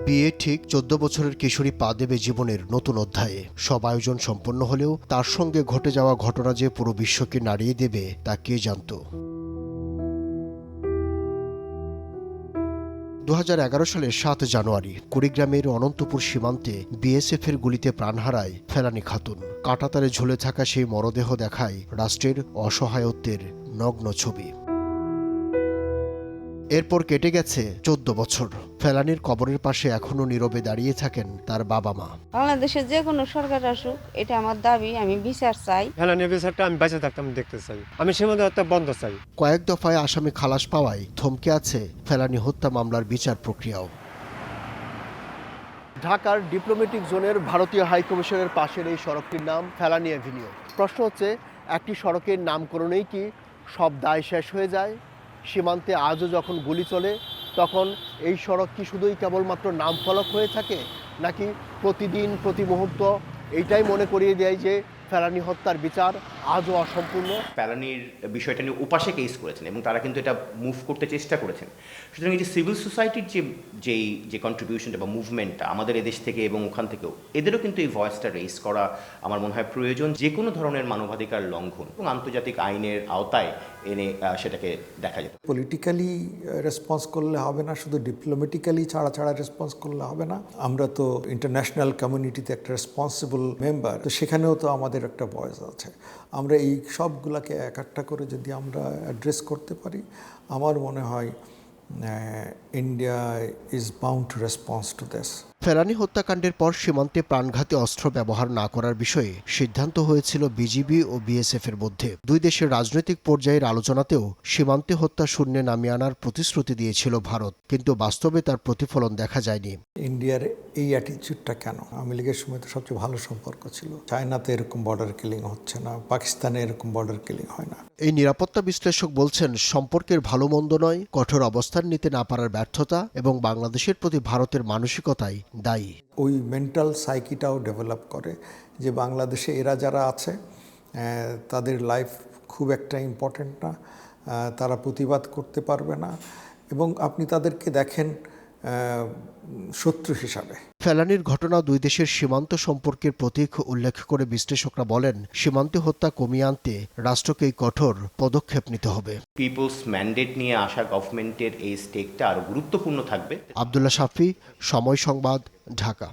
বিয়ে ঠিক ১৪ বছরের কিশোরী পা দেবে জীবনের নতুন অধ্যায়ে। সব আয়োজন সম্পন্ন হলেও তার সঙ্গে ঘটে যাওয়া ঘটনা যে পুরো বিশ্বকে নাড়িয়ে দেবে তা কে জানত। ২০১১ সালের ৭ জানুয়ারি কুড়িগ্রামের অনন্তপুর সীমান্তে বিএসএফের গুলিতে প্রাণ হারায় ফেলানী খাতুন। কাঁটাতারে ঝুলে থাকা সেই মরদেহ দেখায় রাষ্ট্রের অসহায়ত্বের নগ্ন ছবি। এরপর কেটে গেছে ১৪ বছর। ফেলানীর কবরের পাশে এখনো নীরবে দাঁড়িয়ে থাকেন তার বাবা মা। বাংলাদেশে যে কোনো সরকার আসুক, এটা আমার দাবি, আমি বিচার চাই। ফেলানী বিচারটা আমি বেঁচে থাকতাম দেখতে চাই, আমি সীমান্ত হত্যা বন্ধ চাই। কয়েক দফায় আসামি খালাস পাওয়ায় থমকে আছে ফেলানী হত্যা মামলার বিচার প্রক্রিয়াও। ঢাকার ডিপ্লোম্যাটিক জোনের ভারতীয় হাইকমিশনের পাশের এই সড়কটির নাম ফেলানী অ্যাভিনিউ। প্রশ্ন হচ্ছে, একটি সড়কের নামকরণেই কি সব দায় শেষ হয়ে যায়? সীমান্তে আজও যখন গুলি চলে, তখন এই সড়ক কি শুধুই কেবলমাত্র নামফলক হয়ে থাকে, নাকি প্রতিদিন প্রতি মুহূর্ত এইটাই মনে করিয়ে দেয় যে ফেলানী হত্যার বিচার আজও অসম্পূর্ণ? ফেলানীর বিষয়টা নিয়ে উপাসে কেস করেছেন এবং তারা কিন্তু এটা মুভ করতে চেষ্টা করেছেন। সুতরাং এই যে সিভিল সোসাইটির যে কন্ট্রিবিউশনটা বা মুভমেন্টটা আমাদের এদেশ থেকে এবং ওখান থেকেও, এদেরও কিন্তু এই ভয়েসটা রেইজ করা আমার মনে হয় প্রয়োজন। যে কোনো ধরনের মানবাধিকার লঙ্ঘন এবং আন্তর্জাতিক আইনের আওতায় এনে সেটাকে দেখা যেত। পলিটিক্যালি রেসপন্স করলে হবে না, শুধু ডিপ্লোম্যাটিক্যালি ছাড়া রেসপন্স করলে হবে না। আমরা তো ইন্টারন্যাশনাল কমিউনিটিতে একটা রেসপন্সিবল মেম্বার, তো সেখানেও তো আমাদের একটা ভয়েস আছে। আমরা এই সবগুলাকে একটা করে যদি আমরা অ্যাড্রেস করতে পারি, আমার মনে হয় India is bound to response to this. Felani হত্যাকাণ্ডের পর সীমান্তে প্রাণঘাতী অস্ত্র ব্যবহার না করার বিষয়ে সিদ্ধান্ত হয়েছিল বিজিবি ও বিএসএফ এর মধ্যে। দুই দেশের রাজনৈতিক পর্যায়ের আলোচনাতেও সীমান্তে হত্যা শূন্যে নামিয়ে আনার প্রতিশ্রুতি দিয়েছিল ভারত, কিন্তু বাস্তবে তার প্রতিফলন দেখা যায়নি। ইন্ডিয়ার এই অ্যাটিটিউডটা কেন? আওয়ামী লীগের সময় তো সবচেয়ে ভালো সম্পর্ক ছিল। চায়নাতে এরকম বর্ডার কিলিং হচ্ছে না, পাকিস্তানে এরকম বর্ডার কিলিং হয় না। এই নিরাপত্তা বিশ্লেষক বলছেন, সম্পর্কের ভালো মন্দ নয়, কঠোর অবস্থান নিতে না পারার ব্যর্থতা এবং বাংলাদেশের প্রতি ভারতের মানসিকতাই দায়ী। ওই মেন্টাল সাইকিটাও ডেভেলপ করে যে বাংলাদেশে এরা যারা আছে তাদের লাইফ খুব একটা ইম্পর্টেন্ট না, তারা প্রতিবাদ করতে পারবে না, এবং আপনি তাদেরকে দেখেন শত্রু হিসাবে। ফেলানীর ঘটনা দুই দেশের সীমান্ত সম্পর্কের প্রতীক উল্লেখ করে বিশ্লেষকরা বলেন, সীমান্তে হত্যা কমিয়ে আনতে রাষ্ট্রকেই কঠোর পদক্ষেপ নিতে হবে। পিপলস ম্যান্ডেট নিয়ে আসা গভর্নমেন্টের এই স্টেকটা আরও গুরুত্বপূর্ণ থাকবে। আব্দুল্লাহ শাফি, সময় সংবাদ, ঢাকা।